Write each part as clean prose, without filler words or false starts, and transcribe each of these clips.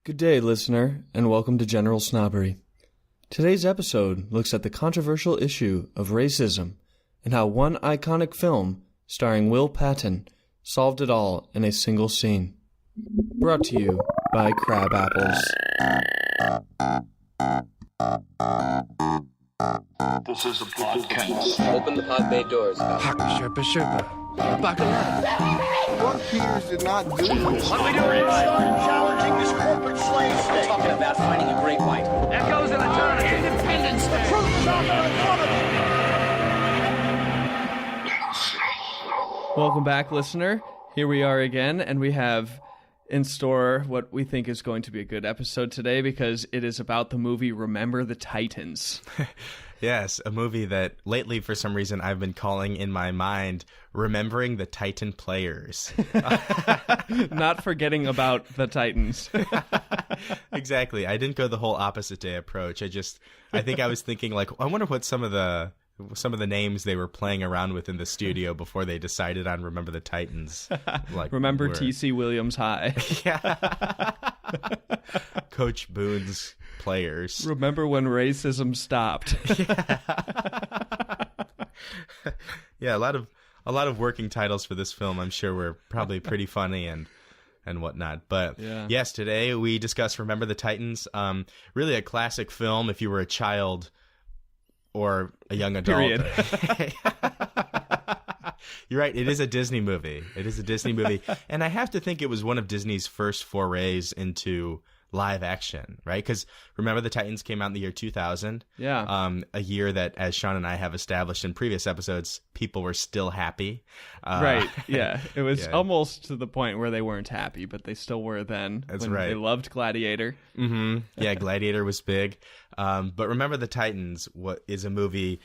Good day, listener, and welcome to General Snobbery. Today's episode looks at the controversial issue of racism and how one iconic film starring Will Patton solved it all in a single scene. Brought to you by Crab Apples. This is a podcast. Open the pod bay doors. Sherpa Sherpa. Buckle up. What Peters did not do? What we doing? Start challenging this corporate slave state. Talking about finding a great white. Echoes of eternity. Independence Day. The truth's out there in front of you. Welcome back, listener. Here we are again, and we have in store what we think is going to be a good episode today because it is about the movie Remember the Titans. Yes, a movie that lately, for some reason, I've been calling in my mind Remembering the Titan Players. Not forgetting about the Titans. Exactly. I didn't go the whole opposite day approach. I think I was thinking, like, I wonder what some of the names they were playing around with in the studio before they decided on Remember the Titans. Like, Remember T.C. Williams High. Yeah. Coach Boone's Players. Remember when racism stopped. Yeah, a lot of working titles for this film. I'm sure were probably pretty funny and whatnot. But yes, today we discuss Remember the Titans. Really a classic film if you were a child or a young adult. Period. You're right. It is a Disney movie. And I have to think it was one of Disney's first forays into live action, right? Because Remember the Titans came out in the year 2000. Yeah. A year that, as Sean and I have established in previous episodes, people were still happy. Right. Yeah. It was almost to the point where they weren't happy, but they still were then. That's when right. They loved Gladiator. Mm-hmm. Yeah, Gladiator was big. But Remember the Titans is a movie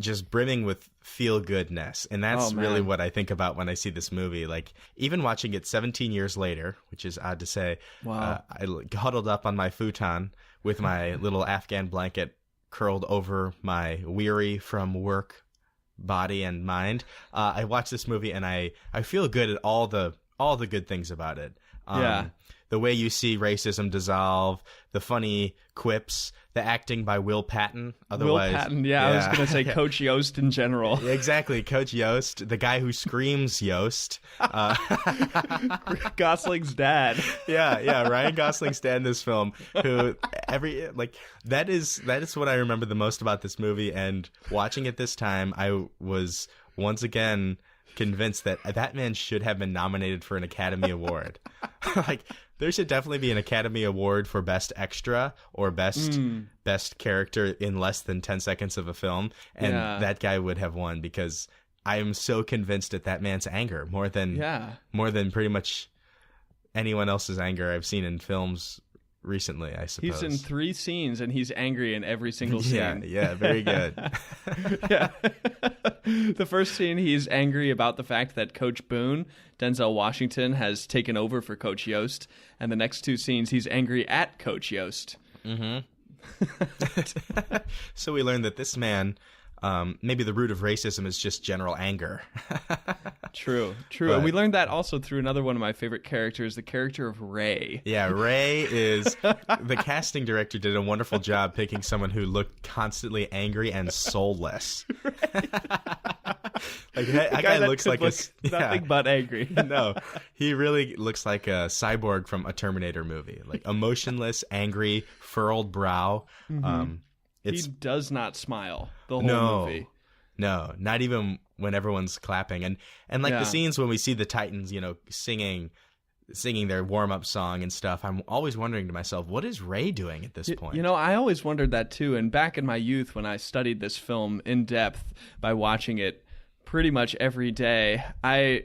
just brimming with feel-goodness. And that's really what I think about when I see this movie. Like, even watching it 17 years later, which is odd to say, I huddled up on my futon with my little Afghan blanket curled over my weary from work body and mind. I watch this movie and I feel good at all the good things about it. The way you see racism dissolve, the funny quips, the acting by Will Patton. Otherwise, Will Patton, I was going to say Coach Yost in general. Exactly, Coach Yost, the guy who screams Yost. Gosling's dad. Yeah, Ryan Gosling's dad in this film. Who that is what I remember the most about this movie. And watching it this time, I was once again convinced that man should have been nominated for an Academy Award. Like, there should definitely be an Academy Award for Best Extra or Best Character in less than 10 seconds of a film, and that guy would have won because I am so convinced at that man's anger more than pretty much anyone else's anger I've seen in films recently, I suppose. He's in 3 scenes and he's angry in every single scene. Yeah, very good. Yeah. The first scene, he's angry about the fact that Coach Boone, Denzel Washington, has taken over for Coach Yost. And the next 2 scenes, he's angry at Coach Yost. Mm-hmm. So we learned that this man, maybe the root of racism is just general anger. True. And we learned that also through another one of my favorite characters, the character of Ray. Yeah, Ray is... The casting director did a wonderful job picking someone who looked constantly angry and soulless. Like, that guy looks like nothing but angry. No, he really looks like a cyborg from a Terminator movie. Like, emotionless, angry, furrowed brow. Mm-hmm. He does not smile the whole movie. No, not even when everyone's clapping. And the scenes when we see the Titans, singing their warm-up song and stuff, I'm always wondering to myself, what is Ray doing at this point? I always wondered that too. And back in my youth when I studied this film in depth by watching it pretty much every day, I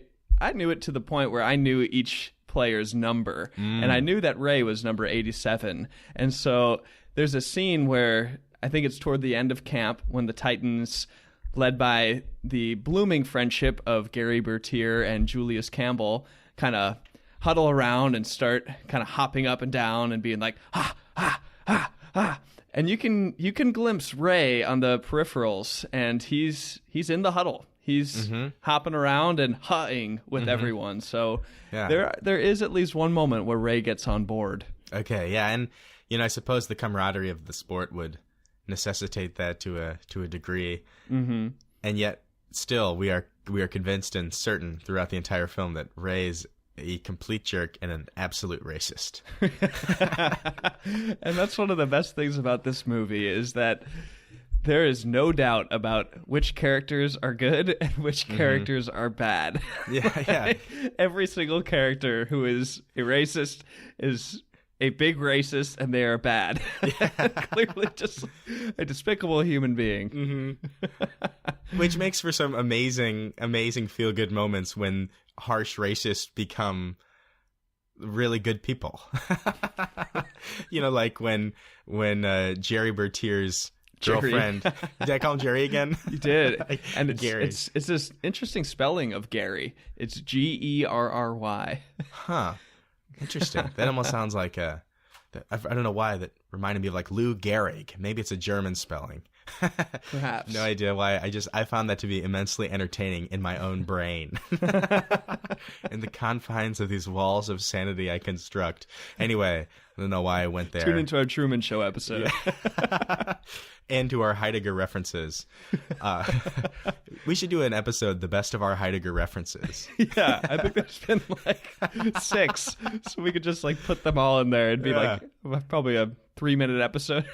knew it to the point where I knew each player's number. And I knew that Ray was number 87. And so there's a scene where I think it's toward the end of camp when the Titans, led by the blooming friendship of Gary Bertier and Julius Campbell, kind of huddle around and start kind of hopping up and down and being like, ha, ha, ha, ha. And you can glimpse Ray on the peripherals, and he's in the huddle. He's hopping around and ha-ing with everyone. So there is at least one moment where Ray gets on board. Okay, yeah, and I suppose the camaraderie of the sport would necessitate that to a degree. Mm-hmm. And yet, still, we are convinced and certain throughout the entire film that Ray's a complete jerk and an absolute racist. And that's one of the best things about this movie is that there is no doubt about which characters are good and which characters are bad. Yeah. Every single character who is a racist is a big racist, and they are bad. Yeah. Clearly just a despicable human being. Mm-hmm. Which makes for some amazing feel-good moments when harsh racists become really good people. Like when Jerry Bertier's girlfriend. Did I call him Jerry again? You did. And Gary. It's this interesting spelling of Gary. It's Gerry. Huh. Interesting. That almost sounds like I don't know why that reminded me of like Lou Gehrig. Maybe it's a German spelling. Perhaps. No idea why. I found that to be immensely entertaining in my own brain. In the confines of these walls of sanity I construct. Anyway, I don't know why I went there. Tune into our Truman Show episode. Yeah. And to our Heidegger references. We should do an episode, the best of our Heidegger references. Yeah, I think there's been like 6. So we could just like put them all in there. It'd be like probably a 3-minute episode.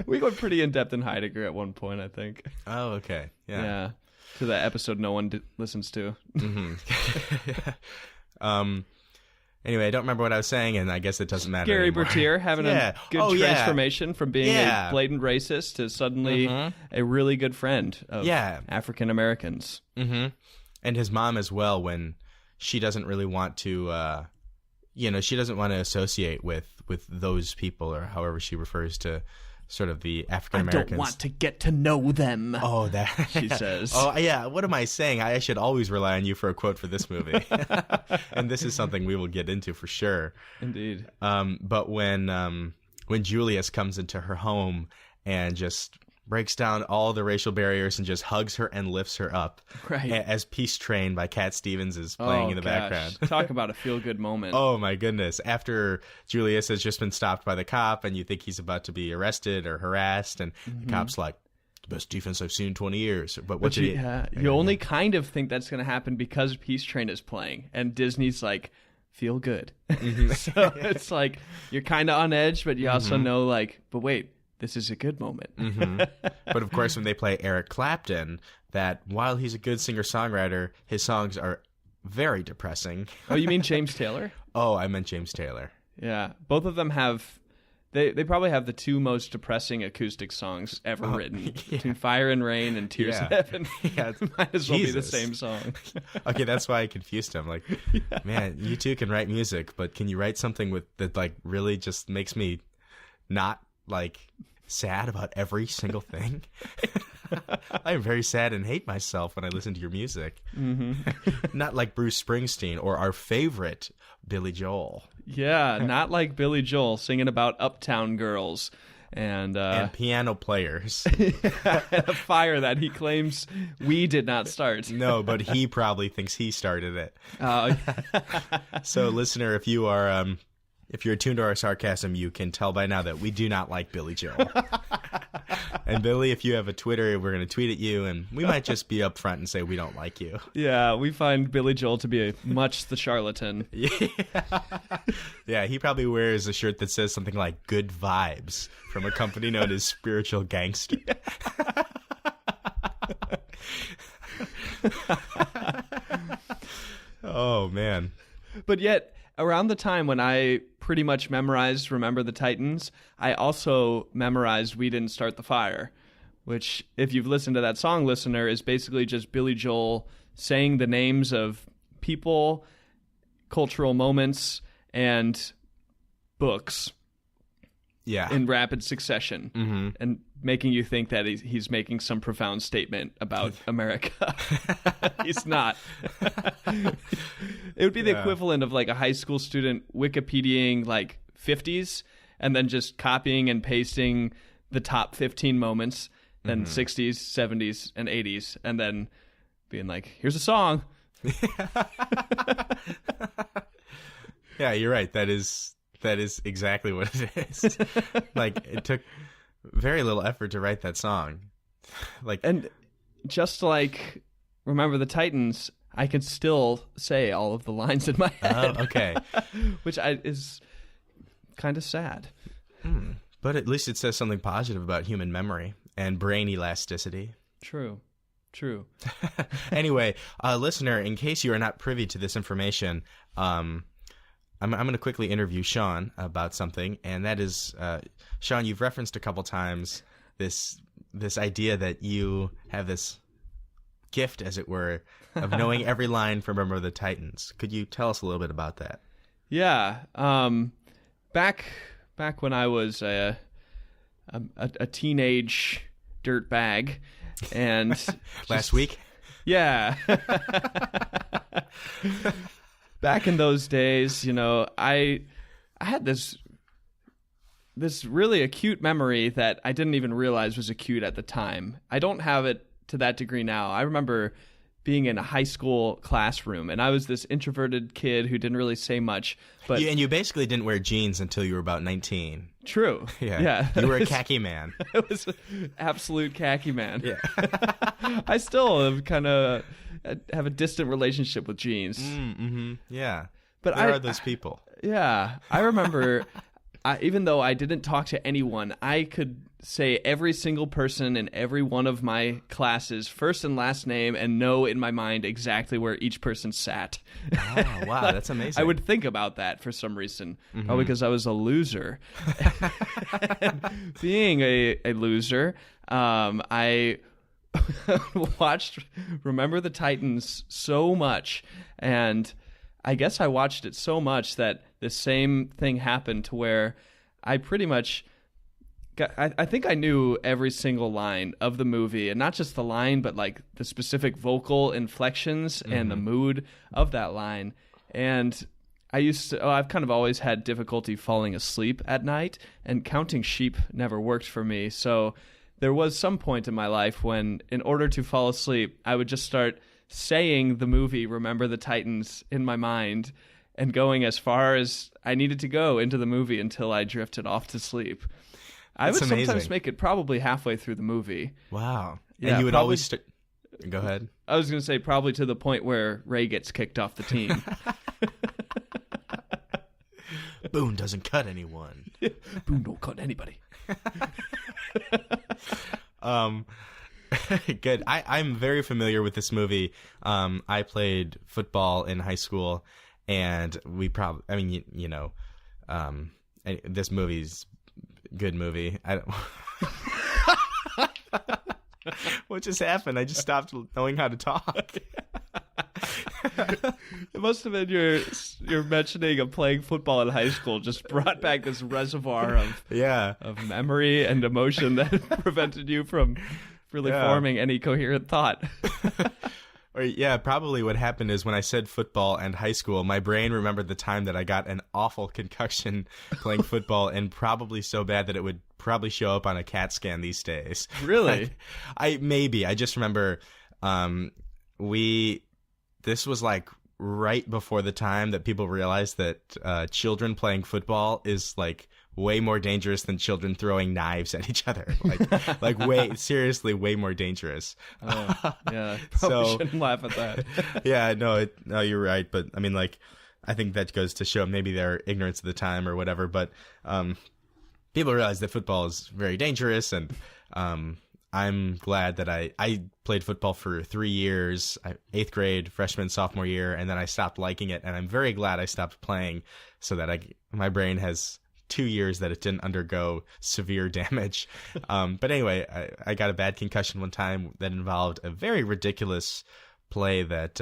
We went pretty in-depth in Heidegger at one point, I think. Oh, okay. Yeah. To the episode no one listens to. Mm-hmm. Anyway, I don't remember what I was saying, and I guess it doesn't matter Gary anymore. Bertier having a good transformation from being a blatant racist to suddenly a really good friend of African Americans. Mm-hmm. And his mom as well, when she doesn't really want to, she doesn't want to associate with those people, or however she refers to sort of the African Americans. I don't want to get to know them. Oh, that she says. Oh, yeah. What am I saying? I should always rely on you for a quote for this movie. And this is something we will get into for sure. Indeed. But when Julius comes into her home and just breaks down all the racial barriers and just hugs her and lifts her up, right, as Peace Train by Cat Stevens is playing in the background. Talk about a feel-good moment. Oh, my goodness. After Julius has just been stopped by the cop and you think he's about to be arrested or harassed, and the cop's like, the best defense I've seen in 20 years. But you only kind of think that's going to happen because Peace Train is playing, and Disney's like, feel good. Mm-hmm. So it's like, you're kind of on edge, but you also know, like, but wait, this is a good moment. But of course, when they play Eric Clapton, that while he's a good singer-songwriter, his songs are very depressing. Oh, you mean James Taylor? Oh, I meant James Taylor. Yeah. Both of them have... They probably have the 2 most depressing acoustic songs ever written. Between Fire and Rain and Tears in Heaven. Yeah, might as well be the same song. Okay, that's why I confused him. Like, man, you two can write music, but can you write something that like really just makes me not like sad about every single thing? I am very sad and hate myself when I listen to your music. Not like Bruce Springsteen or our favorite Billy Joel. Yeah, not like Billy Joel singing about uptown girls and piano players. And a fire that he claims we did not start. No, but he probably thinks he started it. So, listener, if you're attuned to our sarcasm, you can tell by now that we do not like Billy Joel. And Billy, if you have a Twitter, we're going to tweet at you, and we might just be upfront and say we don't like you. Yeah, we find Billy Joel to be much the charlatan. Yeah, he probably wears a shirt that says something like "Good Vibes" from a company known as Spiritual Gangster. Oh, man. But yet, around the time when I pretty much memorized Remember the Titans, I also memorized We Didn't Start the Fire, which, if you've listened to that song, listener, is basically just Billy Joel saying the names of people, cultural moments, and books in rapid succession, and making you think that he's making some profound statement about America. He's not. It would be the equivalent of like a high school student Wikipediaing like 50s and then just copying and pasting the top 15 moments, then 60s, 70s, and 80s, and then being like, here's a song. Yeah, you're right. That is That is exactly what it is. Like, it took very little effort to write that song. And just like Remember the Titans, I can still say all of the lines in my head. Oh, okay. Which is kind of sad. But at least it says something positive about human memory and brain elasticity. True. Anyway, listener, in case you are not privy to this information, I'm going to quickly interview Sean about something, and that is, Sean, you've referenced a couple times this idea that you have this gift, as it were, of knowing every line from Remember the Titans. Could you tell us a little bit about that? Yeah. Back when I was a teenage dirtbag, and last week? Yeah. Back in those days, you know, I had this really acute memory that I didn't even realize was acute at the time. I don't have it to that degree now. I remember being in a high school classroom, and I was this introverted kid who didn't really say much. But And you basically didn't wear jeans until you were about 19. True. Yeah. You were a khaki man. I was an absolute khaki man. Yeah. I still have a distant relationship with jeans. Yeah. But there are those people. Yeah. I remember, even though I didn't talk to anyone, I could say every single person in every one of my classes, first and last name, and know in my mind exactly where each person sat. Oh, wow. That's amazing. I would think about that for some reason, probably because I was a loser. Being a loser, I watched Remember the Titans so much, and I guess I watched it so much that the same thing happened to where I pretty much I think I knew every single line of the movie, and not just the line, but like the specific vocal inflections and the mood of that line. And I've kind of always had difficulty falling asleep at night, and counting sheep never worked for me. So there was some point in my life when, in order to fall asleep, I would just start saying the movie Remember the Titans in my mind and going as far as I needed to go into the movie until I drifted off to sleep. I would sometimes make it probably halfway through the movie. Wow. Yeah, and you would always Go ahead. I was going to say probably to the point where Ray gets kicked off the team. Boone doesn't cut anyone. Boone don't cut anybody. Good. I'm very familiar with this movie. I played football in high school, and this movie's good movie. I don't. What just happened? I just stopped knowing how to talk. It must have been your mentioning of playing football in high school just brought back this reservoir of memory and emotion that prevented you from really forming any coherent thought. Probably what happened is when I said football and high school, my brain remembered the time that I got an awful concussion playing football, and probably so bad that it would probably show up on a CAT scan these days. Really? I just remember this was like right before the time that people realized that children playing football is like way more dangerous than children throwing knives at each other. Seriously, way more dangerous. Oh, yeah, probably shouldn't laugh at that. Yeah, no, you're right. But I mean, I think that goes to show maybe their ignorance at the time or whatever. But people realize that football is very dangerous, and I'm glad that I played football for 3 years, 8th grade, freshman, sophomore year, and then I stopped liking it. And I'm very glad I stopped playing so that my brain has 2 years that it didn't undergo severe damage. But anyway, I got a bad concussion one time that involved a very ridiculous play that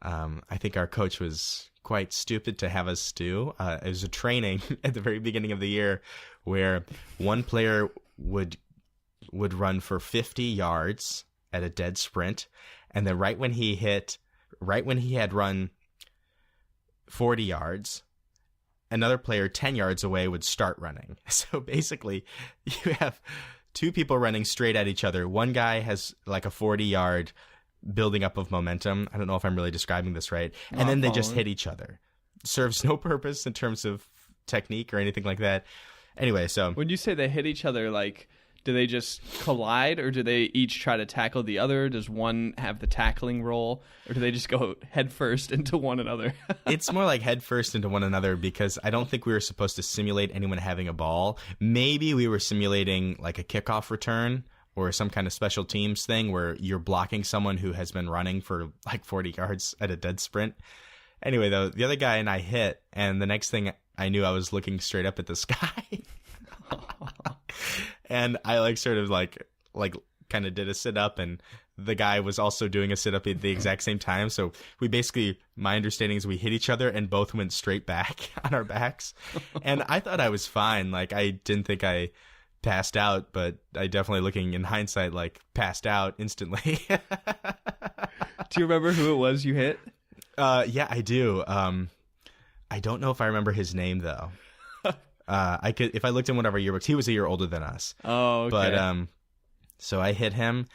I think our coach was quite stupid to have us do. It was a training at the very beginning of the year where one player would run for 50 yards at a dead sprint, and then right when he had run 40 yards, another player 10 yards away would start running. So basically, you have two people running straight at each other. One guy has like a 40-yard building up of momentum. I don't know if I'm really describing this right. And then they just hit each other. Serves no purpose in terms of technique or anything like that. Anyway, so when you say they hit each other, like, do they just collide, or do they each try to tackle the other? Does one have the tackling role, or do they just go head first into one another? It's more like head first into one another, because I don't think we were supposed to simulate anyone having a ball. Maybe we were simulating like a kickoff return or some kind of special teams thing where you're blocking someone who has been running for like 40 yards at a dead sprint. Anyway, though, the other guy and I hit, and the next thing I knew, I was looking straight up at the sky. And I like sort of like kind of did a sit up, and the guy was also doing a sit up at the exact same time. So we basically, my understanding is we hit each other and both went straight back on our backs. And I thought I was fine. Like, I didn't think I passed out, but I definitely, looking in hindsight, like passed out instantly. Do you remember who it was you hit? Yeah, I do. I don't know if I remember his name though. I could, if I looked in one of our yearbooks. He was a year older than us. Oh, okay. But so I hit him,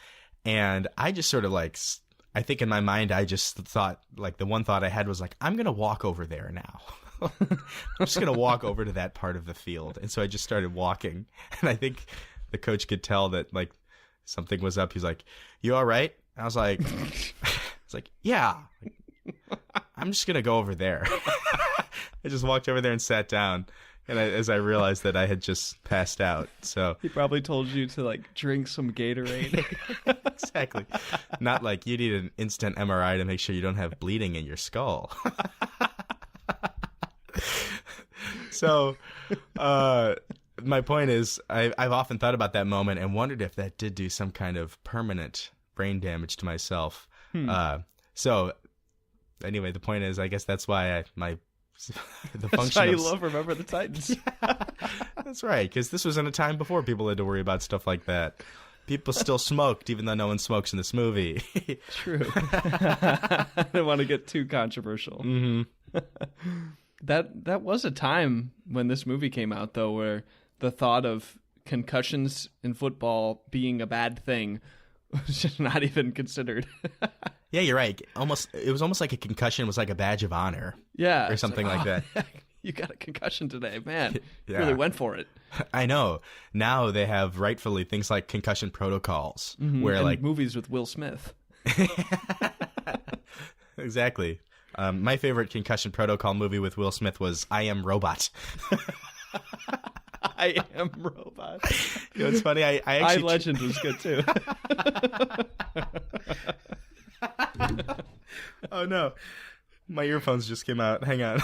and I just sort of like, I think in my mind, I just thought, like, the one thought I had was like, I'm gonna walk over there now. I'm just gonna walk over to that part of the field, and so I just started walking. And I think the coach could tell that like something was up. He's like, "You all right?" I was like, "Yeah." I'm just gonna go over there. I just walked over there and sat down. And as I realized that I had just passed out, so he probably told you to like drink some Gatorade. Exactly, not like you need an instant MRI to make sure you don't have bleeding in your skull. So, my point is, I've often thought about that moment and wondered if that did do some kind of permanent brain damage to myself. So, anyway, the point is, I guess that's why the function. That's why you love Remember the Titans. Yeah, that's right, because this was in a time before people had to worry about stuff like that. People still smoked, even though no one smokes in this movie. True. I didn't want to get too controversial. Mm-hmm. That was a time when this movie came out, though, where the thought of concussions in football being a bad thing was just not even considered. Yeah, you're right. It was almost like a concussion was like a badge of honor. Yeah. Or something like that. You got a concussion today, man. Yeah. Really went for it. I know. Now they have rightfully things like concussion protocols, where and like movies with Will Smith. Exactly. My favorite concussion protocol movie with Will Smith was I Am Robot. I Am Robot. You know, it's funny. I actually Legend was good too. Oh no, my earphones just came out. Hang on.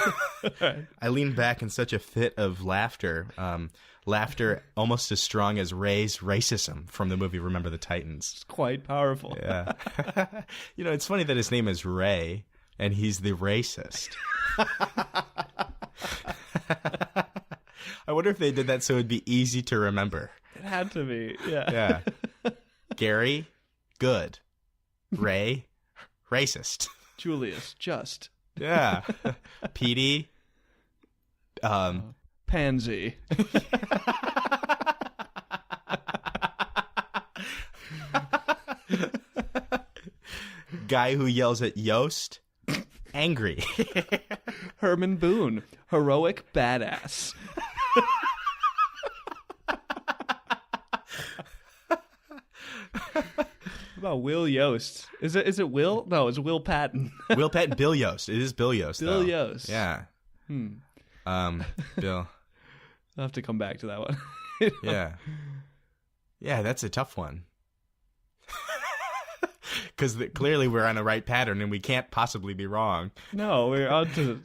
I leaned back in such a fit of laughter. Laughter almost as strong as Ray's racism from the movie Remember the Titans. It's quite powerful. Yeah. You know, it's funny that his name is Ray and he's the racist. I wonder if they did that so it'd be easy to remember. It had to be. Yeah. Yeah. Gary, good. Ray, racist. Julius, just. Yeah. Petey, pansy. Guy who yells at Yost, angry. Herman Boone, heroic badass. About Will Yost. Is it Will? No, it's Will Patton. Will Patton, Bill Yost. It is Bill Yost. Bill though. Yost. Yeah. Bill. I'll have to come back to that one. Yeah. Yeah, that's a tough one. Because clearly we're on a right pattern and we can't possibly be wrong. No, we're on to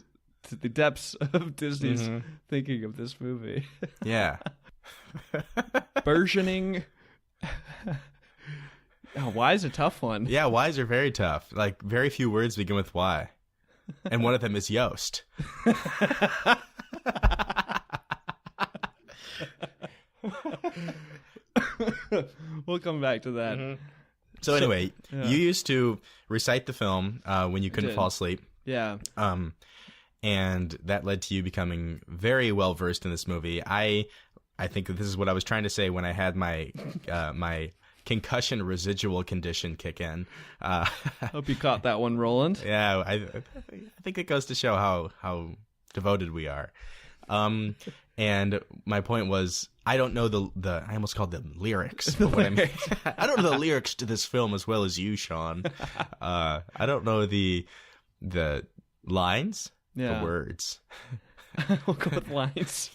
the depths of Disney's thinking of this movie. Yeah. Versioning. Oh, Y's a tough one. Yeah, Y's are very tough. Like, very few words begin with Y. And one of them is Yost. We'll come back to that. Mm-hmm. So anyway, you used to recite the film when you couldn't fall asleep. Yeah. And that led to you becoming very well versed in this movie. I think that this is what I was trying to say when I had my my concussion residual condition kick in. Hope you caught that one, Roland. Yeah, I think it goes to show how devoted we are. And my point was, I don't know the I almost called them lyrics. But what I mean, I don't know the lyrics to this film as well as you, Sean. I don't know the lines, the words. We'll go with lines.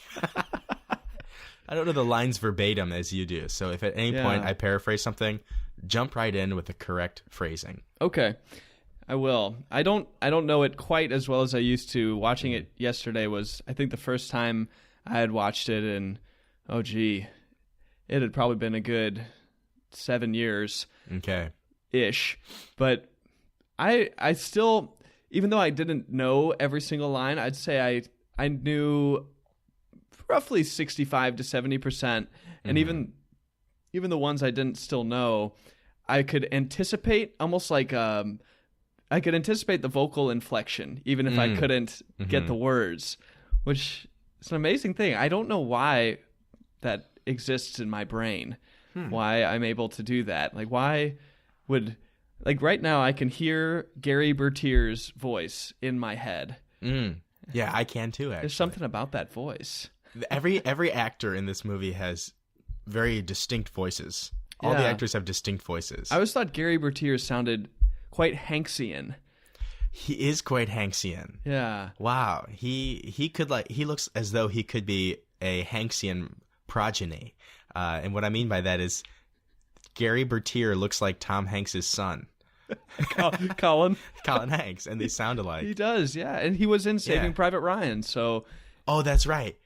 I don't know the lines verbatim as you do. So if at any point I paraphrase something, jump right in with the correct phrasing. Okay. I will. I don't know it quite as well as I used to. Watching it yesterday was, I think, the first time I had watched it, and it had probably been a good 7 years. Okay. Ish. But I still, even though I didn't know every single line, I'd say I knew roughly 65 to 70%, and even the ones I didn't still know, I could anticipate, almost like I could anticipate the vocal inflection, even if I couldn't get the words, which is an amazing thing. I don't know why that exists in my brain, why I'm able to do that. Like, why would, like, right now I can hear Gary Bertier's voice in my head. Yeah, I can too, actually. There's something about that voice. Every actor in this movie has very distinct voices. All the actors have distinct voices. I always thought Gary Bertier sounded quite Hanksian. He is quite Hanksian. Yeah. Wow. He looks as though he could be a Hanksian progeny. And what I mean by that is Gary Bertier looks like Tom Hanks' son. Colin Hanks, and they sound alike. He does, yeah. And he was in Saving Private Ryan, so... Oh, that's right.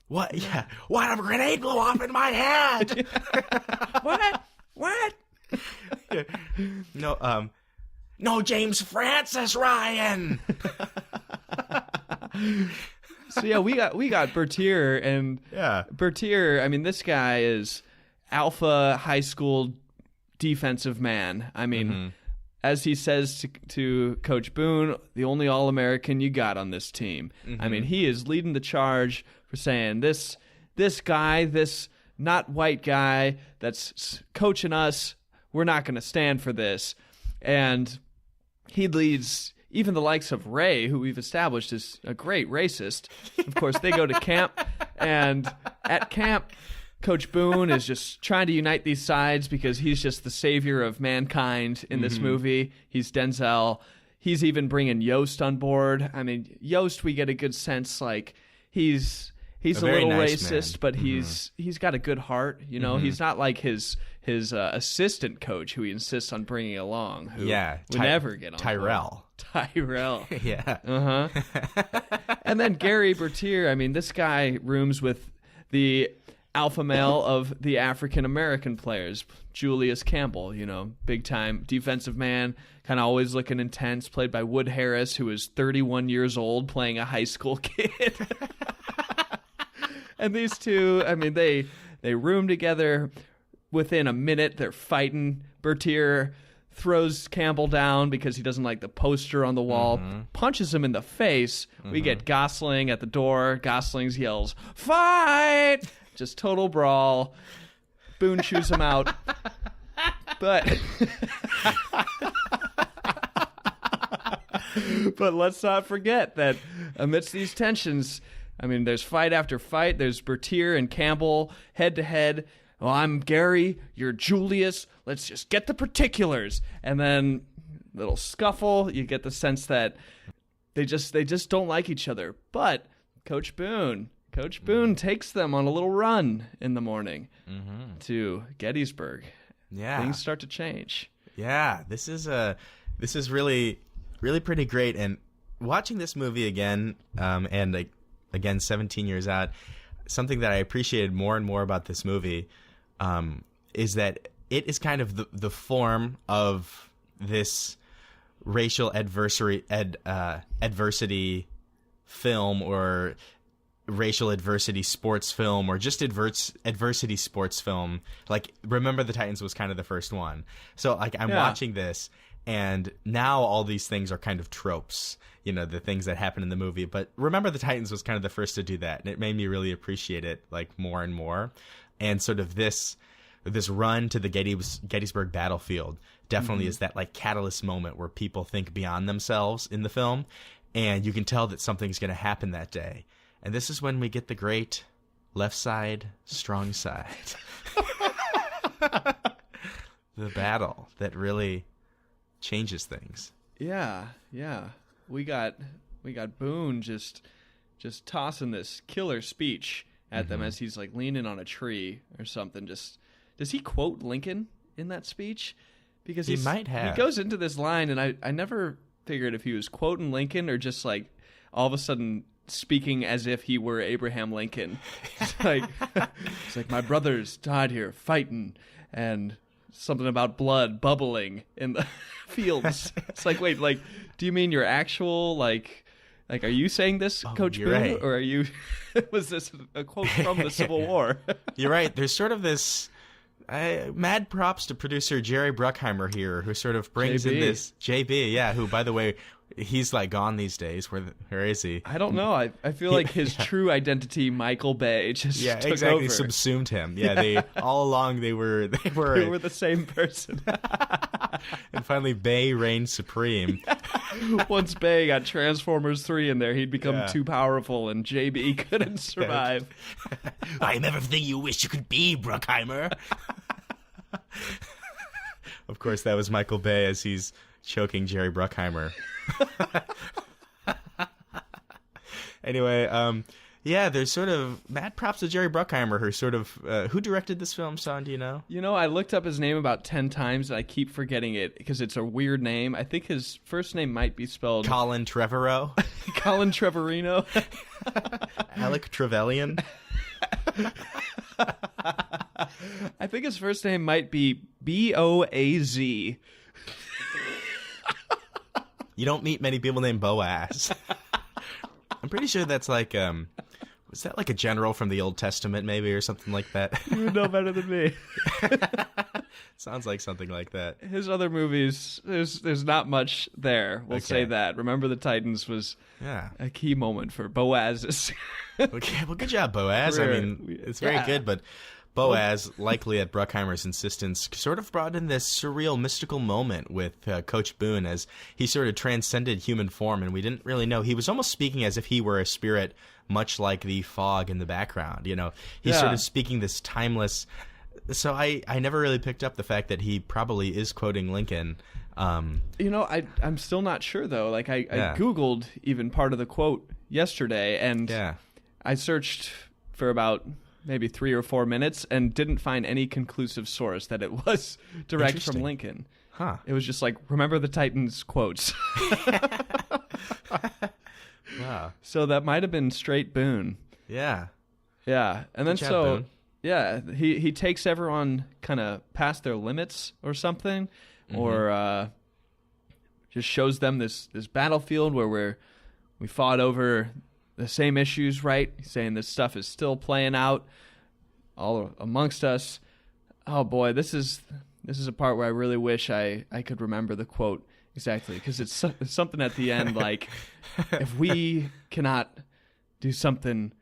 What? Yeah. What? A grenade blew up in my head! What? No, James Francis Ryan! So, yeah, we got Bertier, and Bertier, I mean, this guy is alpha high school defensive man. I mean... As he says to Coach Boone, the only All-American you got on this team. I mean, he is leading the charge for saying this guy, this not white guy that's coaching us, we're not going to stand for this. And he leads even the likes of Ray, who we've established is a great racist. Of course, they go to camp, and at camp, Coach Boone is just trying to unite these sides because he's just the savior of mankind in this movie. He's Denzel. He's even bringing Yost on board. I mean, Yost, we get a good sense like he's a little nice racist, man. but he's got a good heart. You know, he's not like his assistant coach who he insists on bringing along. Who we never get on. Tyrell. Yeah. And then Gary Bertier. I mean, this guy rooms with the alpha male of the African-American players, Julius Campbell, you know, big-time defensive man, kind of always looking intense, played by Wood Harris, who is 31 years old, playing a high school kid. And these two, I mean, they room together. Within a minute, they're fighting. Bertier throws Campbell down because he doesn't like the poster on the wall, punches him in the face. We get Gosling at the door. Gosling yells, "Fight!" Just total brawl. Boone chews him out. But let's not forget that amidst these tensions, I mean, there's fight after fight. There's Bertier and Campbell head to head. Oh, I'm Gary. You're Julius. Let's just get the particulars. And then little scuffle. You get the sense that they just don't like each other. But Coach Boone takes them on a little run in the morning to Gettysburg. Yeah, things start to change. Yeah, this is really, really pretty great. And watching this movie again, and again 17 years out, something that I appreciated more and more about this movie is that it is kind of the form of this racial adversity film, or racial adversity sports film, or just adversity sports film. Like, Remember the Titans was kind of the first one. So like I'm watching this, and now all these things are kind of tropes, you know, the things that happen in the movie. But Remember the Titans was kind of the first to do that, and it made me really appreciate it like more and more. And sort of this run to the Gettysburg battlefield definitely is that like catalyst moment where people think beyond themselves in the film, and you can tell that something's going to happen that day. And this is when we get the great left side, strong side. The battle that really changes things. Yeah. We got Boone just tossing this killer speech at them as he's like leaning on a tree or something. Just does he quote Lincoln in that speech? Because he might have. He goes into this line, and I never figured if he was quoting Lincoln or just like all of a sudden speaking as if he were Abraham Lincoln. It's like my brothers died here fighting, and something about blood bubbling in the fields. It's like, wait, like, do you mean your actual like, are you saying this, Coach Boone, right. or are you? Was this a quote from the Civil War? You're right. There's sort of this. Mad props to producer Jerry Bruckheimer here, who sort of brings in this JB, who, by the way, he's like gone these days. Where is he? I don't know. I feel like his true identity, Michael Bay, just took exactly over. Subsumed him. Yeah, they all along they were They were the same person. And finally, Bay reigned supreme. Once Bay got Transformers 3 in there, he'd become too powerful, and JB couldn't survive. I am everything you wish you could be, Bruckheimer. Of course, that was Michael Bay as he's choking Jerry Bruckheimer. Anyway, there's sort of mad props to Jerry Bruckheimer, who sort of who directed this film, Son, do you know? You know, I looked up his name about 10 times, and I keep forgetting it because it's a weird name. I think his first name might be spelled Colin Trevorrow. Colin Trevorino. Alec Trevelyan. I think his first name might be Boaz. You don't meet many people named Boaz. I'm pretty sure that's like, was that like a general from the Old Testament maybe or something like that? You would know better than me. Sounds like something like that. His other movies, there's not much there. We'll say that. Remember the Titans was a key moment for Boaz's. Okay, well, good job, Boaz. I mean, it's very good, but Boaz, likely at Bruckheimer's insistence, sort of brought in this surreal, mystical moment with Coach Boone as he sort of transcended human form, and we didn't really know. He was almost speaking as if he were a spirit, much like the fog in the background. You know, he's sort of speaking this timeless. So I never really picked up the fact that he probably is quoting Lincoln. You know, I'm still not sure, though. Like, I Googled even part of the quote yesterday, and I searched for about maybe 3 or 4 minutes and didn't find any conclusive source that it was direct from Lincoln. Huh. It was just like, remember the Titans quotes. Wow. So that might have been straight Boone. Yeah. Yeah. And then Good job, Boone. Yeah, he takes everyone kind of past their limits or something, or just shows them this battlefield where we fought over the same issues, right? He's saying this stuff is still playing out all amongst us. Oh boy, this is a part where I really wish I could remember the quote exactly, because it's something at the end like, if we cannot do something,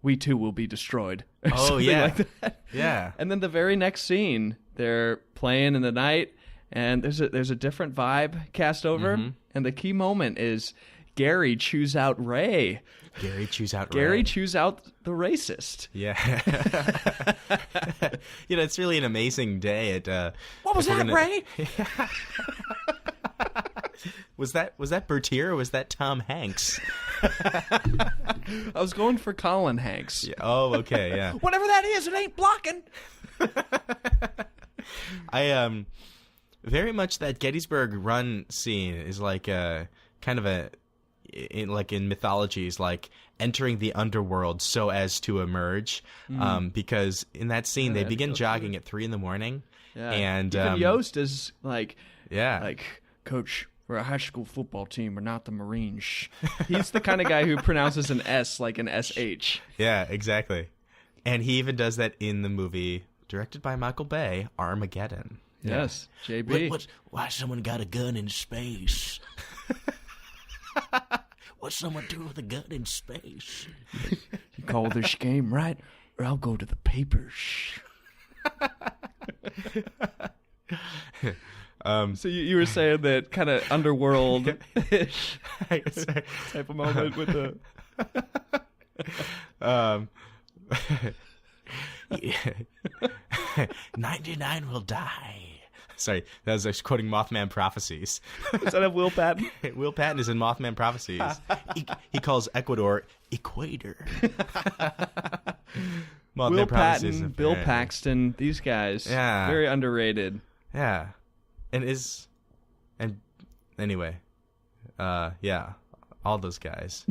we too will be destroyed. Oh yeah, like that. Yeah. And then the very next scene, they're playing in the night, and there's a different vibe cast over, and the key moment is Gary chews out Ray. Gary chews out the racist. Yeah. You know, it's really an amazing day at what was that, Ray? Was that Bertier or was that Tom Hanks? I was going for Colin Hanks. Yeah. Oh, okay, yeah. Whatever that is, it ain't blocking. I very much that Gettysburg Run scene is like a kind of a in mythologies, like entering the underworld so as to emerge, because in that scene they begin jogging at 3 a.m. and even Yost is like, like, Coach, we're a high school football team, we're not the Marines. He's the kind of guy who pronounces an S like an SH. Yeah, exactly. And he even does that in the movie directed by Michael Bay, Armageddon. Yes, JB. Why someone got a gun in space? What's someone doing with a gun in space? You call this game right, or I'll go to the papers. So you were saying that kind of underworld-ish type of moment with the... "99 will die." Sorry, that was actually quoting Mothman Prophecies. Is that a Will Patton? Will Patton is in Mothman Prophecies. He calls Ecuador Equator. Will Patton, Bill Paxton, these guys. Yeah. Very underrated. Yeah. And anyway. Yeah. All those guys.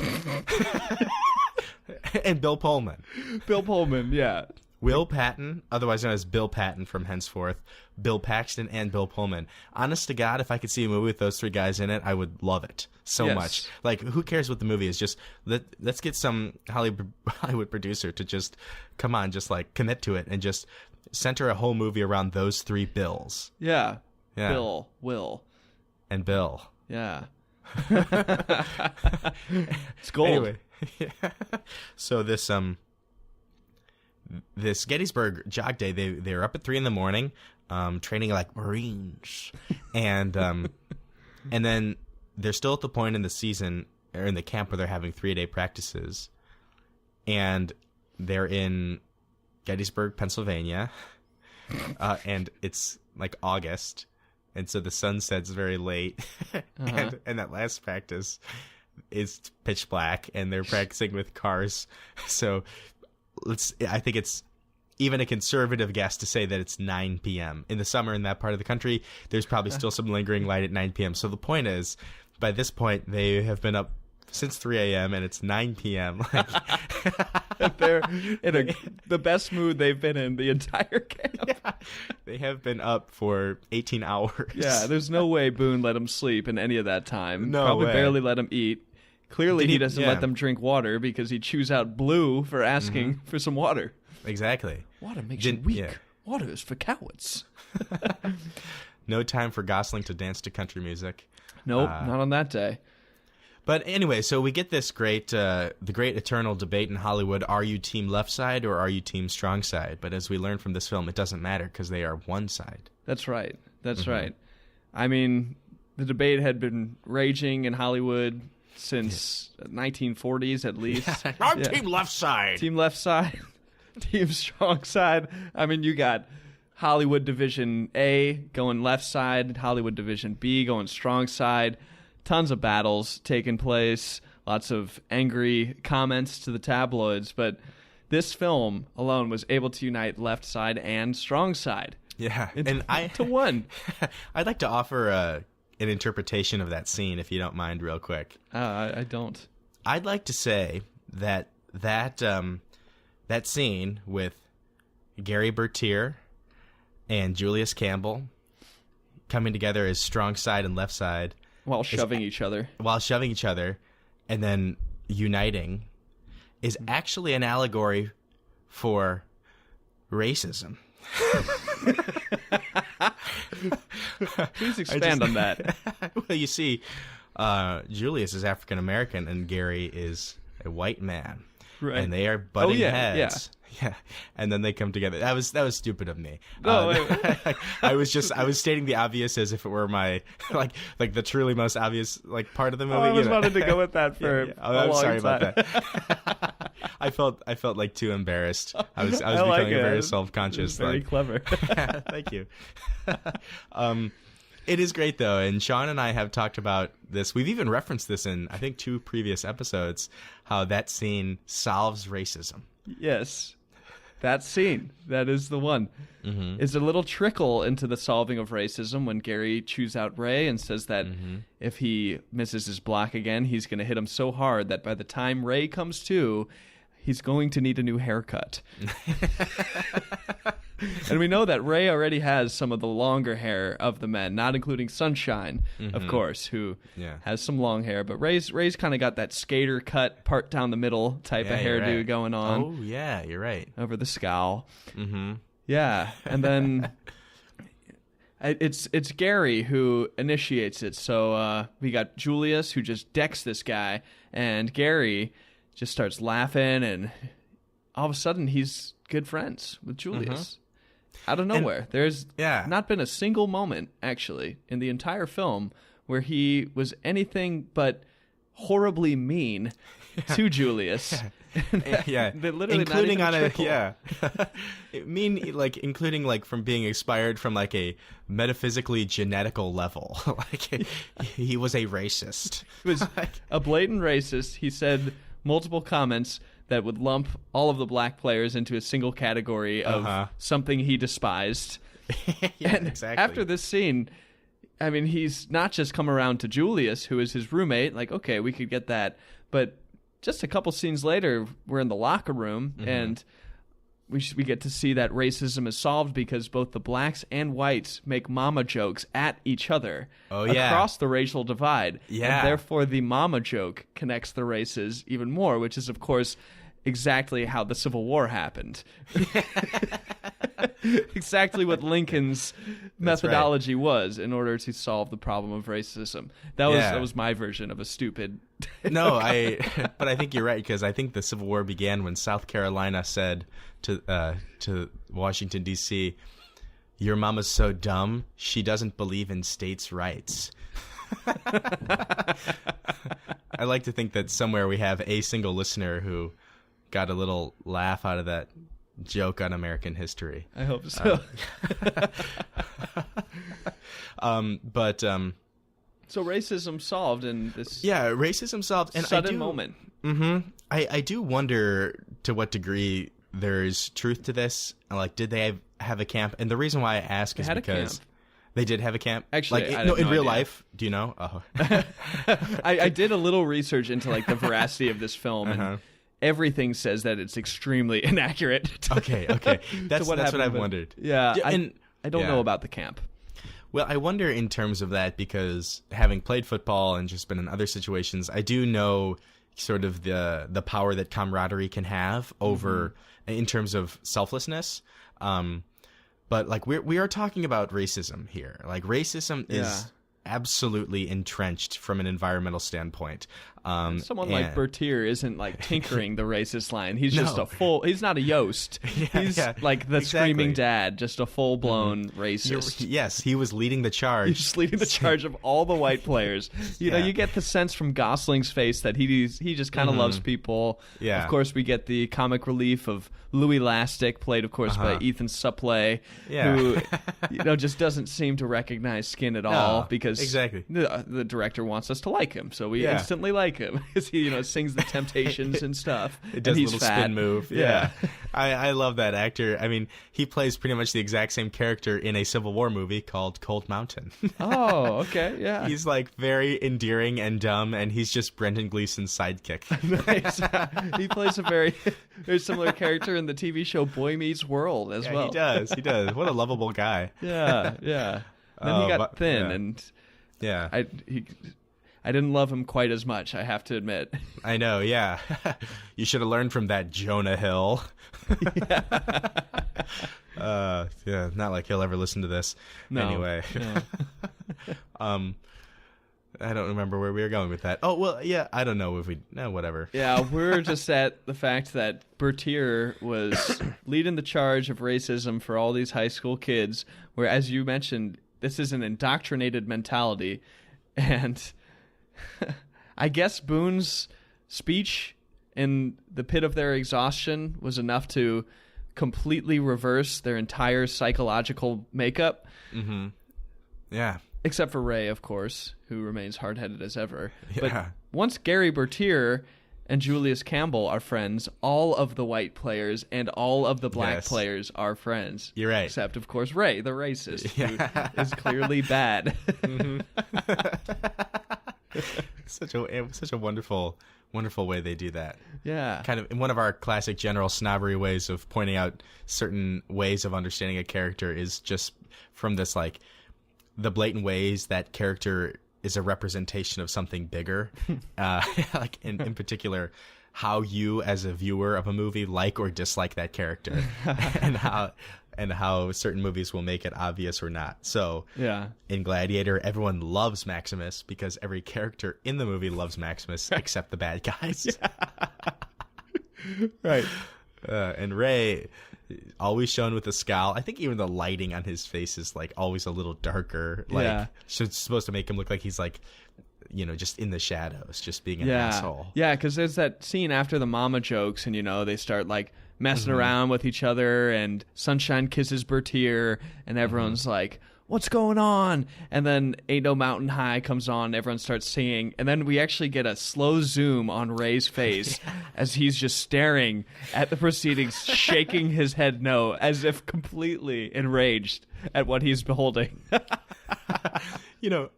And Bill Pullman. Bill Pullman, yeah. Will Patton, otherwise known as Bill Patton from henceforth, Bill Paxton, and Bill Pullman. Honest to God, if I could see a movie with those three guys in it, I would love it so much. Like, who cares what the movie is? Just let's get some Hollywood producer to just come on, just like commit to it and just center a whole movie around those three Bills. Yeah. Yeah. Bill, Will, and Bill. Yeah. It's gold. Anyway, so this Gettysburg jog day, they were up at 3 a.m, training like Marines, and then they're still at the point in the season or in the camp where they're having 3-a-day practices, and they're in Gettysburg, Pennsylvania, and it's like August, and so the sun sets very late, and that last practice is pitch black, and they're practicing with cars, so. I think it's even a conservative guess to say that it's 9 p.m. In the summer in that part of the country, there's probably still some lingering light at 9 p.m. So the point is, by this point, they have been up since 3 a.m. and it's 9 p.m. They're in the best mood they've been in the entire camp. Yeah, they have been up for 18 hours. Yeah, there's no way Boone let them sleep in any of that time. No Probably way. Barely let them eat. Clearly, he doesn't yeah. let them drink water because he chews out Blue for asking for some water. Exactly. Water makes you weak. Yeah. Water is for cowards. No time for Gosling to dance to country music. Nope, not on that day. But anyway, so we get this the great eternal debate in Hollywood: are you team left side or are you team strong side? But as we learn from this film, it doesn't matter because they are one side. That's right. That's right. I mean, the debate had been raging in Hollywood since 1940s at least. I'm team left side. Team left side, team strong side. I mean, you got Hollywood Division A going left side, Hollywood Division B going strong side. Tons of battles taking place, lots of angry comments to the tabloids, but this film alone was able to unite left side and strong side. Yeah, to one. I'd like to offer an interpretation of that scene, if you don't mind, real quick. I don't. I'd like to say that scene with Gary Bertier and Julius Campbell coming together as strong side and left side while shoving each other, and then uniting, is actually an allegory for racism. Please expand on that. Well, you see, Julius is African American and Gary is a white man, right? And they are butting heads. Yeah. And then they come together. That was stupid of me. No, wait. I was stating the obvious as if it were my like the truly most obvious part of the movie. I always wanted to go with that for a I'm long sorry time. about that. I felt like too embarrassed. I was I like becoming it. very self-conscious. Very clever. Thank you. It is great though, and Sean and I have talked about this. We've even referenced this in I think 2 previous episodes. How that scene solves racism. Yes. That scene, that is the one. It's a little trickle into the solving of racism when Gary chews out Ray and says that if he misses his block again, he's going to hit him so hard that by the time Ray comes to, he's going to need a new haircut. And we know that Ray already has some of the longer hair of the men, not including Sunshine, of course, who has some long hair. But Ray's kind of got that skater cut, part down the middle type of hairdo going on. Oh, yeah, you're right. Over the scowl. Yeah, and then it's Gary who initiates it. So we got Julius who just decks this guy, and Gary just starts laughing, and all of a sudden he's good friends with Julius. Out of nowhere. There's not been a single moment, actually, in the entire film where he was anything but horribly mean to Julius. Yeah, They're literally including not on even a triple. including like from being inspired from like a metaphysically genetical level. Like he was a racist. He was a blatant racist. He said multiple comments that would lump all of the black players into a single category of something he despised. Yeah, And exactly. after this scene, I mean, he's not just come around to Julius, who is his roommate. Like, okay, we could get that. But just a couple scenes later, we're in the locker room, and we get to see that racism is solved because both the blacks and whites make mama jokes at each other across the racial divide. Yeah. And therefore, the mama joke connects the races even more, which is, of course, exactly how the Civil War happened. Exactly what Lincoln's methodology was in order to solve the problem of racism. That was my version of a stupid. No, but I think you're right, because I think the Civil War began when South Carolina said to Washington D.C., "Your mama's so dumb she doesn't believe in states' rights." I like to think that somewhere we have a single listener who got a little laugh out of that joke on American history. I hope so. So racism solved in this racism solved, and sudden moment. I do wonder to what degree there's truth to this. Like, did they have a camp? And the reason why I ask is because they did have a camp. Actually, like, I in have no real idea. life. Do you know? Oh. I did a little research into like the veracity of this film, and everything says that it's extremely inaccurate. Okay. That's what I've wondered. Yeah, and I don't know about the camp. Well, I wonder in terms of that, because having played football and just been in other situations, I do know sort of the power that camaraderie can have over in terms of selflessness. But like we are talking about racism here. Like, racism is absolutely entrenched from an environmental standpoint. Someone like Bertier isn't like tinkering the racist line. He's just he's not a Yost. He's like the screaming dad, just a full-blown racist. Yes, he was leading the charge. He's just leading the charge of all the white players. You know, you get the sense from Gosling's face that he just kind of loves people. Yeah. Of course, we get the comic relief of Louis Lastic, played, of course, by Ethan Suplee, who just doesn't seem to recognize skin at all because the director wants us to like him, so we instantly like him because he sings the Temptations and stuff. It does and he's a little fat. spin move. Yeah. I love that actor. I mean, he plays pretty much the exact same character in a Civil War movie called Cold Mountain. Oh, okay, yeah. He's like very endearing and dumb, and he's just Brendan Gleeson's sidekick. Nice. He plays a very similar character in the TV show Boy Meets World as well. He does. What a lovable guy. Yeah. Then he got thin, and I didn't love him quite as much, I have to admit. I know, yeah. You should have learned from that Jonah Hill. Not like he'll ever listen to this. No. Anyway. No. I don't remember where we were going with that. Oh, well, yeah, I don't know if whatever. Yeah, we're just at the fact that Bertier was leading the charge of racism for all these high school kids, where, as you mentioned, this is an indoctrinated mentality. And I guess Boone's speech in the pit of their exhaustion was enough to completely reverse their entire psychological makeup. Mm-hmm. Yeah. Except for Ray, of course, who remains hard-headed as ever. Yeah. But once Gary Bertier and Julius Campbell are friends, all of the white players and all of the black players are friends. You're right. Except, of course, Ray, the racist, who is clearly bad. Such a wonderful way they do that. Yeah. Kind of in one of our classic general snobbery ways of pointing out certain ways of understanding a character is just from this, like, the blatant ways that character is a representation of something bigger. Like in particular, how you as a viewer of a movie like or dislike that character, and how certain movies will make it obvious or not. So in Gladiator, everyone loves Maximus because every character in the movie loves Maximus except the bad guys. Right. And Ray, always shown with a scowl. I think even the lighting on his face is like always a little darker. Like, it's supposed to make him look like he's like, just in the shadows, just being an asshole. Yeah, because there's that scene after the mama jokes, and they start like messing around with each other, and Sunshine kisses Bertier, and everyone's like, what's going on? And then Ain't No Mountain High comes on, everyone starts singing, and then we actually get a slow zoom on Ray's face as he's just staring at the proceedings, shaking his head no, as if completely enraged at what he's beholding.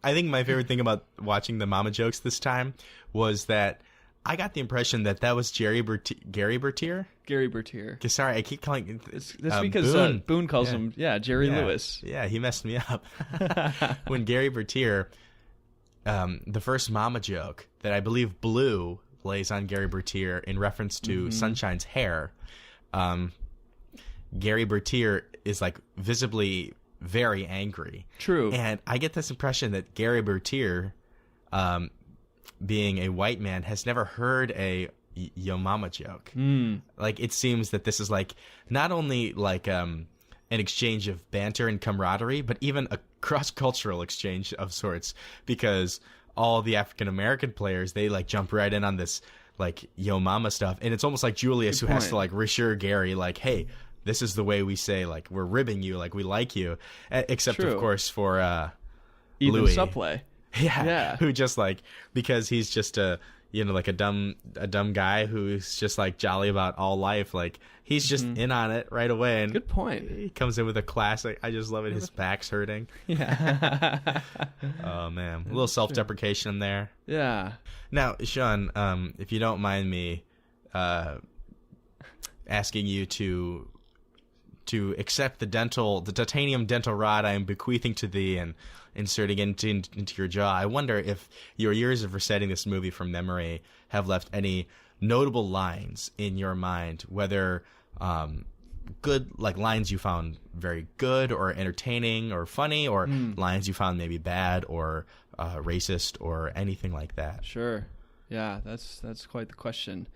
I think my favorite thing about watching the mama jokes this time was that I got the impression that was Gary Bertier. Gary Bertier. Sorry, I keep calling That's because Boone calls him, Jerry Yeah. Lewis. Yeah, he messed me up. When Gary Bertier, the first mama joke that I believe Blue lays on Gary Bertier in reference to Sunshine's hair, Gary Bertier is like visibly very angry. True. And I get this impression that Gary Bertier, being a white man, has never heard a yo mama joke. Like, it seems that this is like not only like an exchange of banter and camaraderie, but even a cross-cultural exchange of sorts, because all the African American players, they like jump right in on this like yo mama stuff, and it's almost like Julius who has to like reassure Gary like, hey, this is the way we say, like, we're ribbing you, like, we like you, except of course for Ethan Louis. Suppley. Yeah, who just like, because he's just a dumb guy who's just like jolly about all life, like he's just in on it right away. And good point. He comes in with a classic. I just love it. His back's hurting. Yeah. Oh man, a little self-deprecation there. Yeah. Now, Sean, if you don't mind me asking you to accept the titanium dental rod I am bequeathing to thee and inserting into your jaw, I wonder if your years of reciting this movie from memory have left any notable lines in your mind, whether good, like lines you found very good or entertaining or funny, or lines you found maybe bad or racist or anything like that. Sure. Yeah, that's quite the question.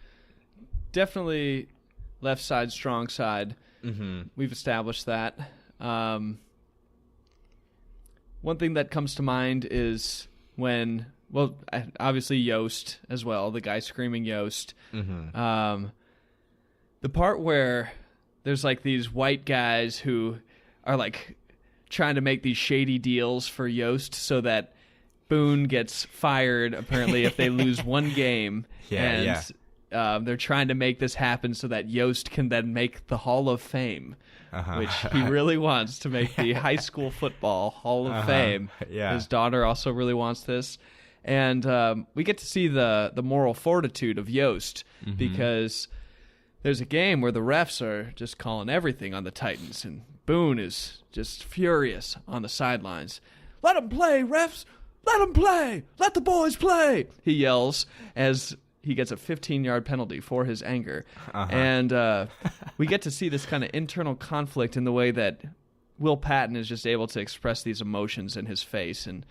Definitely left side, strong side. We've established that. One thing that comes to mind is when, obviously Yost as well, the guy screaming Yost. The part where there's like these white guys who are like trying to make these shady deals for Yost so that Boone gets fired, apparently, if they lose one game. They're trying to make this happen so that Yost can then make the Hall of Fame, which he really wants to make the high school football Hall of Fame. Yeah. His daughter also really wants this. And we get to see the moral fortitude of Yost because there's a game where the refs are just calling everything on the Titans, and Boone is just furious on the sidelines. Let them play, refs! Let them play! Let the boys play! He yells as he gets a 15-yard penalty for his anger. And we get to see this kind of internal conflict in the way that Will Patton is just able to express these emotions in his face in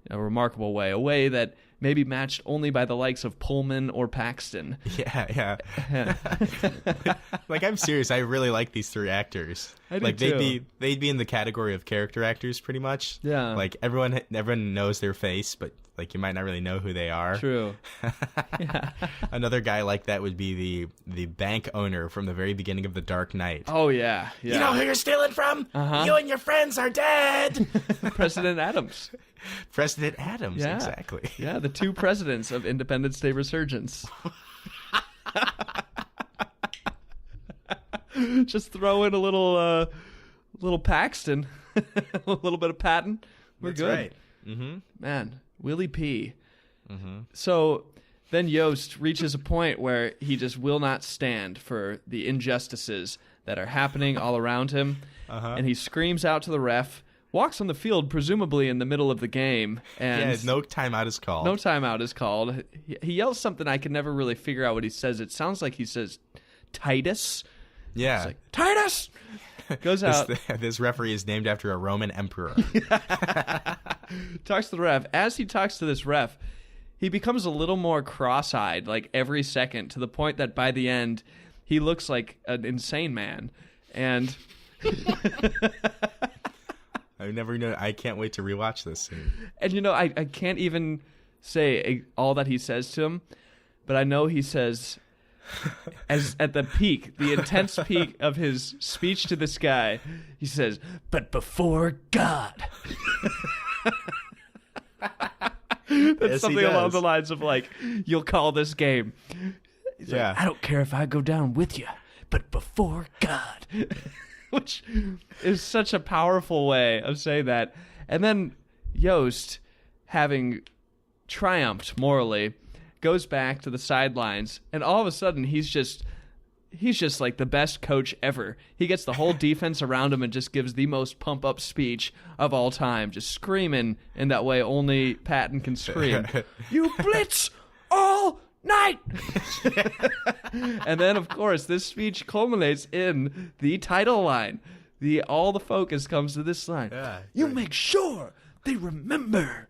a remarkable way, a way that may be matched only by the likes of Pullman or Paxton. Yeah. Like, I'm serious. I really like these three actors. I do like too. they'd be in the category of character actors pretty much. Yeah. Like everyone knows their face, but like you might not really know who they are. True. Another guy like that would be the bank owner from the very beginning of The Dark Knight. Oh, yeah. You know who you're stealing from? You and your friends are dead. President Adams. President Adams, Yeah. exactly. Yeah, the two presidents of Independence Day Resurgence. Just throw in a little Paxton, a little bit of Patton. We're That's good. right. Mm-hmm. Man, Willie P. So then Yost reaches a point where he just will not stand for the injustices that are happening all around him, and he screams out to the ref, walks on the field, presumably in the middle of the game, and no timeout is called. no timeout is called. He yells something I can never really figure out what he says. It sounds like he says Titus. Yeah. It's like, Titus! Goes out. This referee is named after a Roman emperor. Talks to the ref. As he talks to this ref, he becomes a little more cross-eyed, like every second, to the point that by the end, he looks like an insane man. And I can't wait to rewatch this scene. And I can't even say all that he says to him, but I know he says, as at the peak, the intense peak of his speech to this guy, he says, "But before God." That's something along the lines of like, "You'll call this game." He's like, "I don't care if I go down with you, but before God." Which is such a powerful way of saying that. And then Yost, having triumphed morally, goes back to the sidelines, and all of a sudden he's just like the best coach ever. He gets the whole defense around him and just gives the most pump-up speech of all time, just screaming in that way only Patton can scream. "You blitz all night!" And then, of course, this speech culminates in the title line. All the focus comes to this line. "You make sure they remember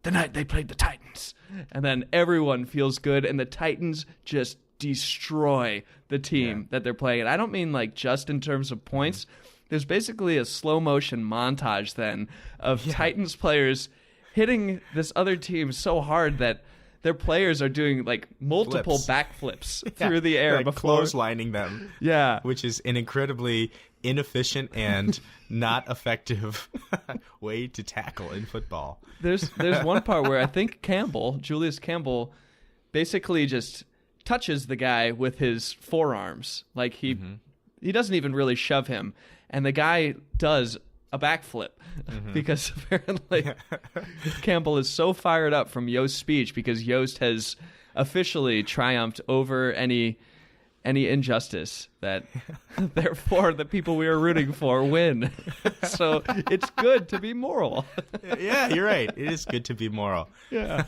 the night they played the Titans." And then everyone feels good, and the Titans just destroy the team that they're playing. And I don't mean like just in terms of points. There's basically a slow motion montage then of Titans players hitting this other team so hard that their players are doing like multiple backflips through the air, like before clotheslining them. Yeah, which is an incredibly inefficient and not effective way to tackle in football. There's one part where I think Julius Campbell, basically just touches the guy with his forearms. Like he doesn't even really shove him, and the guy does a backflip because apparently Campbell is so fired up from Yost's speech because Yost has officially triumphed over any injustice that therefore the people we are rooting for win. So it's good to be moral. Yeah, you're right. It is good to be moral. Yeah.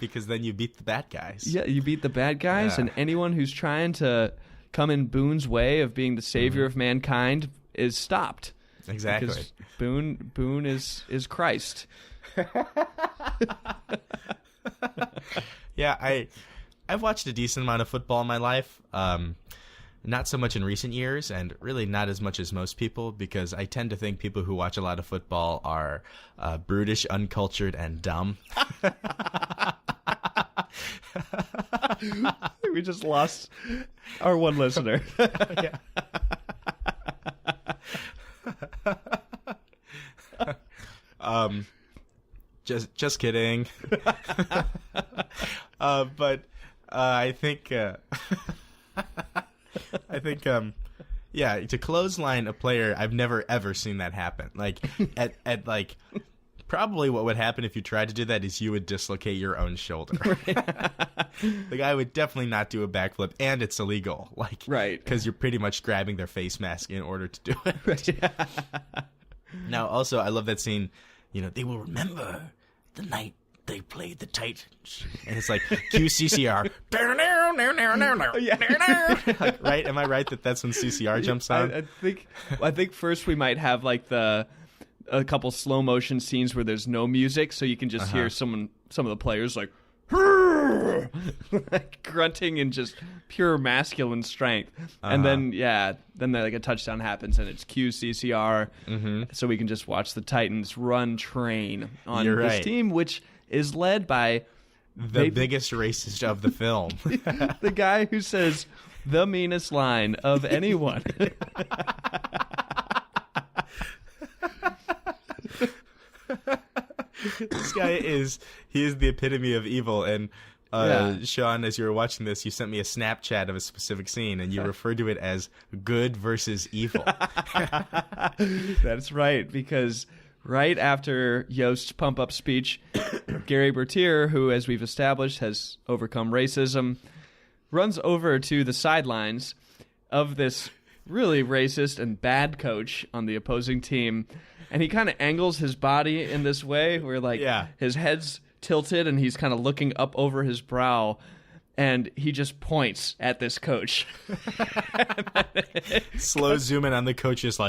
Because then you beat the bad guys. Yeah, you beat the bad guys, and anyone who's trying to come in Boone's way of being the savior of mankind is stopped. Exactly. Because Boone is Christ. Yeah, I've watched a decent amount of football in my life. Not so much in recent years, and really not as much as most people, because I tend to think people who watch a lot of football are brutish, uncultured, and dumb. We just lost our one listener. Yeah. Just kidding. But I think to clothesline a player, I've never ever seen that happen. Like at like probably what would happen if you tried to do that is you would dislocate your own shoulder. The guy would definitely not do a backflip, and it's illegal. Like, right, because you're pretty much grabbing their face mask in order to do it. Right. Now, also, I love that scene. You know, they will remember the night they played the Titans, and it's like QCCR. Like, right? Am I right that that's when CCR jumps on? I think first we might have like a couple slow motion scenes where there's no music, so you can just hear some of the players like like grunting in just pure masculine strength, and then like a touchdown happens and it's QCCR, so we can just watch the Titans run train on this team, which is led by the biggest racist of the film, the guy who says the meanest line of anyone. This guy is the epitome of evil. And Sean, as you were watching this, you sent me a Snapchat of a specific scene, and you referred to it as good versus evil. That's right, because right after Yost's pump-up speech, Gary Bertier, who, as we've established, has overcome racism, runs over to the sidelines of this really racist and bad coach on the opposing team, and he kind of angles his body in this way where his head's tilted and he's kind of looking up over his brow, and he just points at this coach. Slow zoom in on the coach's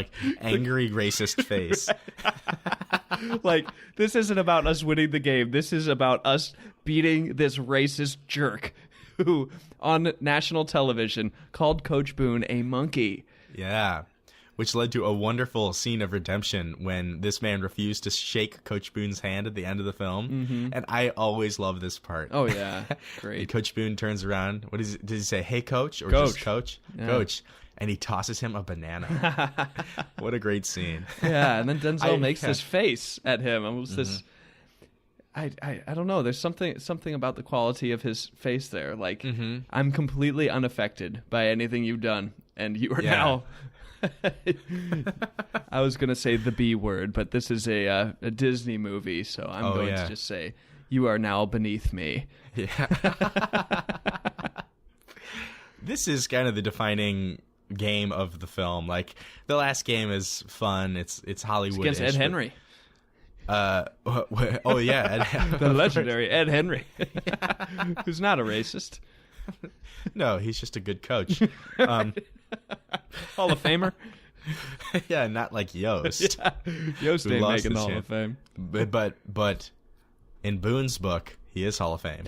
angry racist face. Like, this isn't about us winning the game. This is about us beating this racist jerk who on national television called Coach Boone a monkey. Yeah. which led to a wonderful scene of redemption when this man refused to shake Coach Boone's hand at the end of the film. And I always love this part. Oh, yeah. Great. And Coach Boone turns around. Does he say, "Hey, Coach," or Coach. just "Coach"? Yeah. Coach. And he tosses him a banana. What a great scene. Yeah, and then Denzel makes this face at him. Almost this... I don't know. There's something about the quality of his face there. Like, I'm completely unaffected by anything you've done. And you are now... I was going to say the B word, but this is a Disney movie, so I'm going to just say, you are now beneath me. Yeah. This is kind of the defining game of the film. Like, the last game is fun. It's Hollywood against Ed Henry. Oh yeah, the legendary Ed Henry, who's not a racist. No, he's just a good coach. Hall of Famer. Yeah, not like Yost. Yeah. Yost ain't making the Hall of Fame. But in Boone's book, he is Hall of Fame.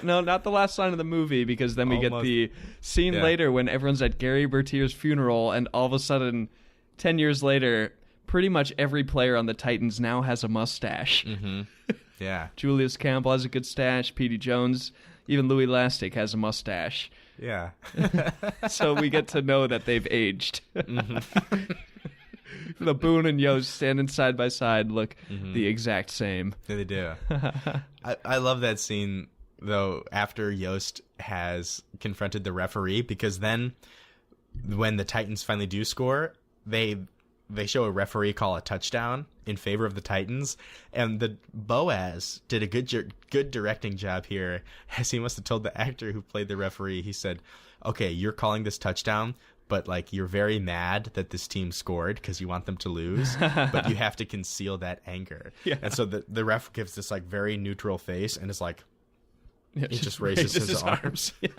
No, not the last line of the movie, because then we get the scene later when everyone's at Gary Bertier's funeral, and all of a sudden, 10 years later, pretty much every player on the Titans now has a mustache. Yeah. Julius Campbell has a good stash. Petey Jones, even Louis Lastic has a mustache. Yeah. So we get to know that they've aged. The Boone and Yost standing side by side look the exact same. Yeah, they do. I love that scene, though, after Yost has confronted the referee, because then when the Titans finally do score, they show a referee call a touchdown in favor of the Titans, and the Boaz did a good directing job here, as he must have told the actor who played the referee. He said, "Okay, you're calling this touchdown, but like you're very mad that this team scored because you want them to lose, but you have to conceal that anger." Yeah. And so the ref gives this like very neutral face and is like, he just raises his arms. Yeah,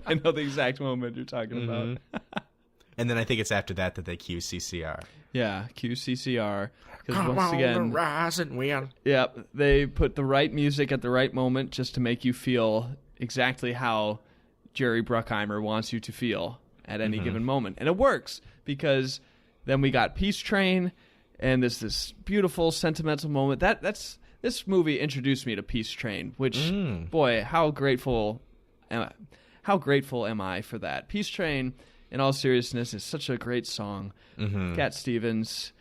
I know the exact moment you're talking about. And then I think it's after that they cue CCR. Yeah, cue CCR. Because Come once on, again, rise and win. Yep, they put the right music at the right moment just to make you feel exactly how Jerry Bruckheimer wants you to feel at any given moment. And it works, because then we got Peace Train, and there's this beautiful sentimental moment. This movie introduced me to Peace Train, which, boy, how grateful am I for that. Peace Train, in all seriousness, is such a great song. Cat Stevens,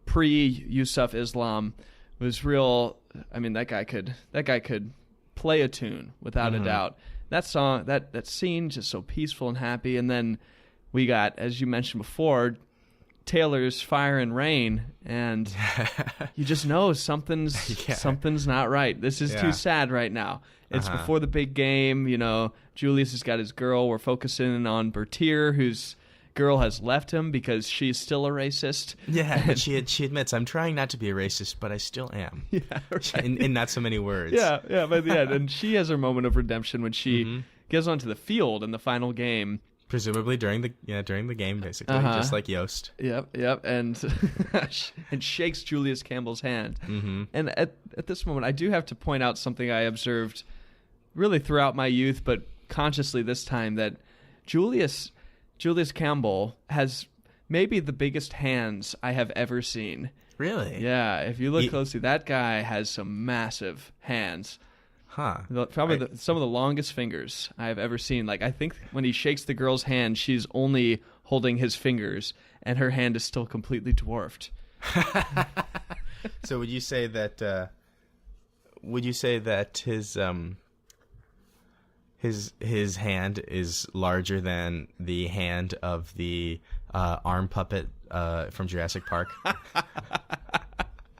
pre-Yusuf Islam, was real. I mean, that guy could play a tune without a doubt. That song, that scene, just so peaceful and happy. And then we got, as you mentioned before, Taylor's Fire and Rain, and you just know something's not right. This is too sad right now. It's before the big game. You know, Julius has got his girl. We're focusing on Bertier, whose girl has left him because she's still a racist. Yeah, but she admits, "I'm trying not to be a racist, but I still am." Yeah, right. in not so many words. Yeah, by the end. And she has her moment of redemption when she goes onto the field in the final game. Presumably during the game, basically, just like Yost. Yep, and and shakes Julius Campbell's hand. And at this moment, I do have to point out something I observed really throughout my youth, but consciously this time, that Julius Campbell has maybe the biggest hands I have ever seen. Really? Yeah, if you look closely, that guy has some massive hands. Huh. Probably some of the longest fingers I have ever seen. Like, I think when he shakes the girl's hand, she's only holding his fingers, and her hand is still completely dwarfed. So would you say that his hand is larger than the hand of the arm puppet from Jurassic Park?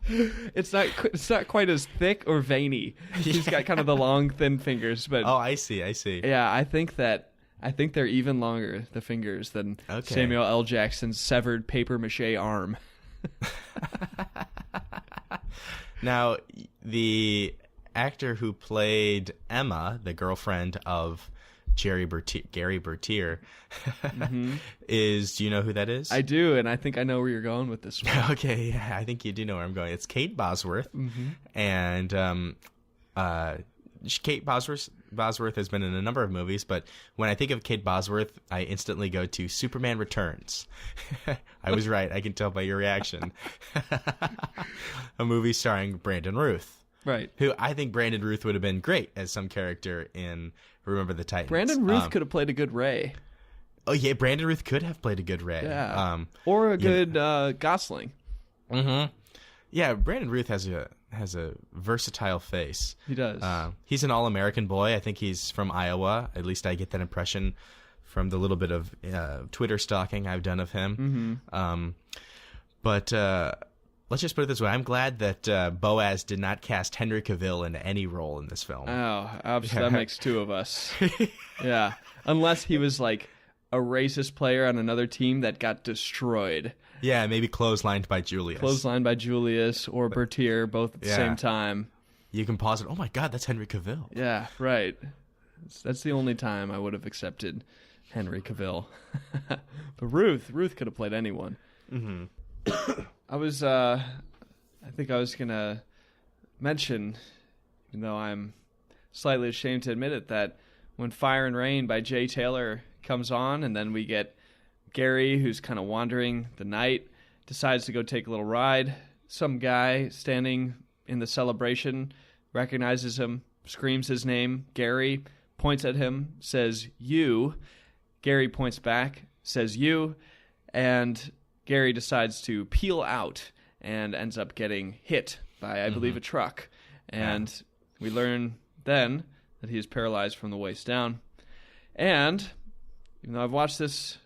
It's not quite as thick or veiny. He's got kind of the long, thin fingers, but I see. Yeah, I think they're even longer, the fingers, than Samuel L. Jackson's severed paper mache arm. Now, the actor who played Emma, the girlfriend of Gary Bertier, is, do you know who that is? I do, and I think I know where you're going with this one. Okay, yeah, I think you do know where I'm going. It's Kate Bosworth, and Kate Bosworth has been in a number of movies, but when I think of Kate Bosworth, I instantly go to Superman Returns. I was right. I can tell by your reaction. A movie starring Brandon Routh. Right. Who I think Brandon Routh would have been great as some character in Remember the Titans. Brandon Routh could have played a good Ray. Oh, yeah, Brandon Routh could have played a good Ray. Yeah. Or a good Gosling. Mm-hmm. Yeah, Brandon Routh has a versatile face. He does. He's an all-American boy. I think he's from Iowa. At least I get that impression from the little bit of Twitter stalking I've done of him. Mm-hmm. But let's just put it this way. I'm glad that Boaz did not cast Henry Cavill into any role in this film. Oh, that makes two of us. Yeah. Unless he was like a racist player on another team that got destroyed. Yeah, maybe clotheslined by Julius. Clotheslined by Julius or Bertier, both at the same time. You can pause it. Oh my God, that's Henry Cavill. Yeah, right. That's the only time I would have accepted Henry Cavill. But Ruth could have played anyone. Mm-hmm. I think I was gonna mention, even though I'm slightly ashamed to admit it, that when Fire and Rain by Jay Taylor comes on, and then we get Gary, who's kind of wandering the night, decides to go take a little ride. Some guy standing in the celebration recognizes him, screams his name, Gary, points at him, says, "You." Gary points back, says, "You." And Gary decides to peel out and ends up getting hit by, I believe, a truck. And we learn then that he is paralyzed from the waist down. And even though I've watched this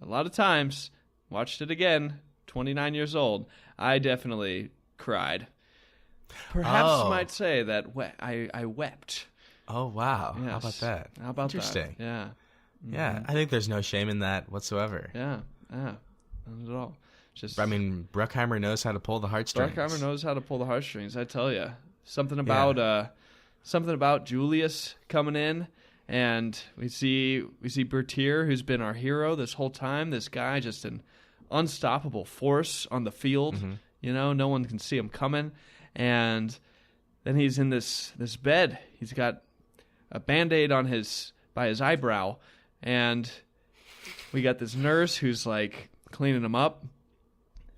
a lot of times, watched it again, 29 years old, I definitely cried. Perhaps might say that I wept. Oh, wow. Yes. How about that? How about Interesting. that? Yeah. Yeah, I think there's no shame in that whatsoever. Yeah. Not at all. Just, I mean, Bruckheimer knows how to pull the heartstrings. Bruckheimer knows how to pull the heartstrings, I tell you. Something about Julius coming in, and we see Bertier, who's been our hero this whole time. This guy, just an unstoppable force on the field. Mm-hmm. You know, no one can see him coming. And then he's in this bed. He's got a Band-Aid by his eyebrow, and we got this nurse who's like cleaning him up.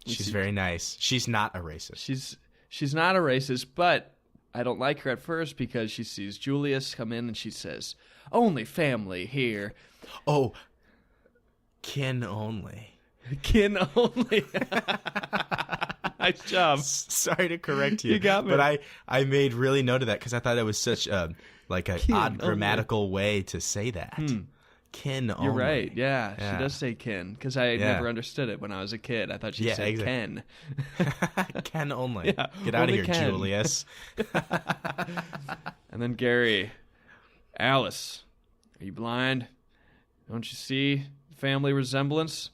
She's very nice. She's not a racist. She's not a racist, but I don't like her at first because she sees Julius come in and she says, "Only family here." Oh, kin only. Kin only. Nice job. Sorry to correct you. You got me. But I made really note of that because I thought it was such an odd grammatical way to say that. Kin only. You're right. Yeah, she does say kin because I never understood it when I was a kid. I thought she said exactly. Ken. Ken only. Yeah, get out of here, Ken. Julius. And then Gary, "Alice, are you blind? Don't you see family resemblance?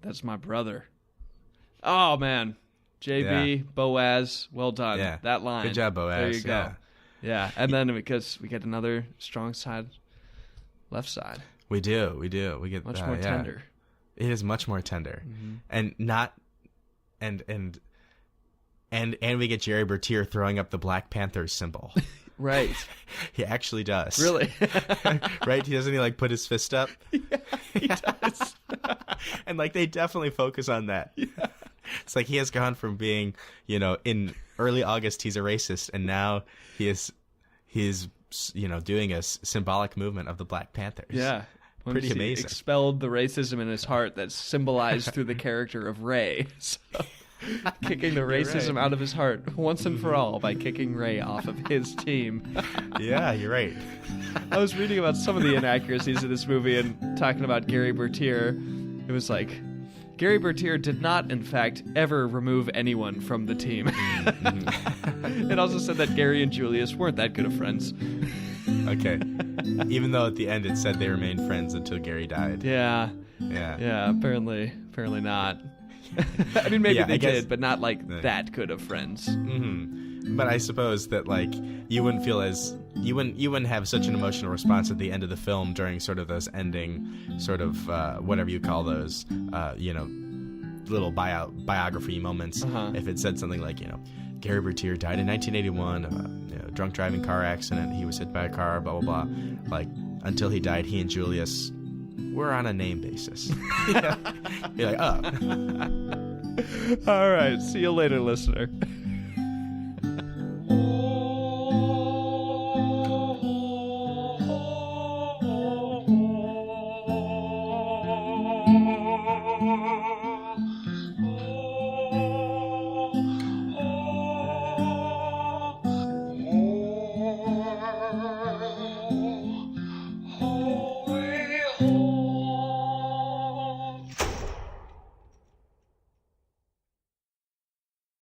That's my brother." Oh, man. JB, Boaz, well done. Yeah. That line. Good job, Boaz. There you go. Yeah. And then because we get another strong side, left side. We do. We get much more tender. It is much more tender, and not, and we get Jerry Bertier throwing up the Black Panthers symbol. Right. He actually does. Really? Right? He doesn't. He like put his fist up. Yeah, he does. And like they definitely focus on that. Yeah. It's like he has gone from being, in early August he's a racist, and now he's doing a symbolic movement of the Black Panthers. Yeah. Pretty he amazing. Expelled the racism in his heart that's symbolized through the character of Ray. So, kicking the racism out of his heart once and for all by kicking Ray off of his team. Yeah, you're right. I was reading about some of the inaccuracies of this movie and talking about Gary Bertier. It was like, Gary Bertier did not, in fact, ever remove anyone from the team. It also said that Gary and Julius weren't that good of friends. Okay. Even though at the end it said they remained friends until Gary died. Yeah. Apparently not. I mean, maybe they did, but not like that good of friends. Mm-hmm. But I suppose that you wouldn't feel as you wouldn't have such an emotional response at the end of the film during sort of those ending sort of whatever you call those little biography moments. If it said something like Gary Bertier died in 1981 of a drunk driving car accident. He was hit by a car, blah, blah, blah. Like, until he died, he and Julius were on a name basis. You're like, oh. All right. See you later, listener.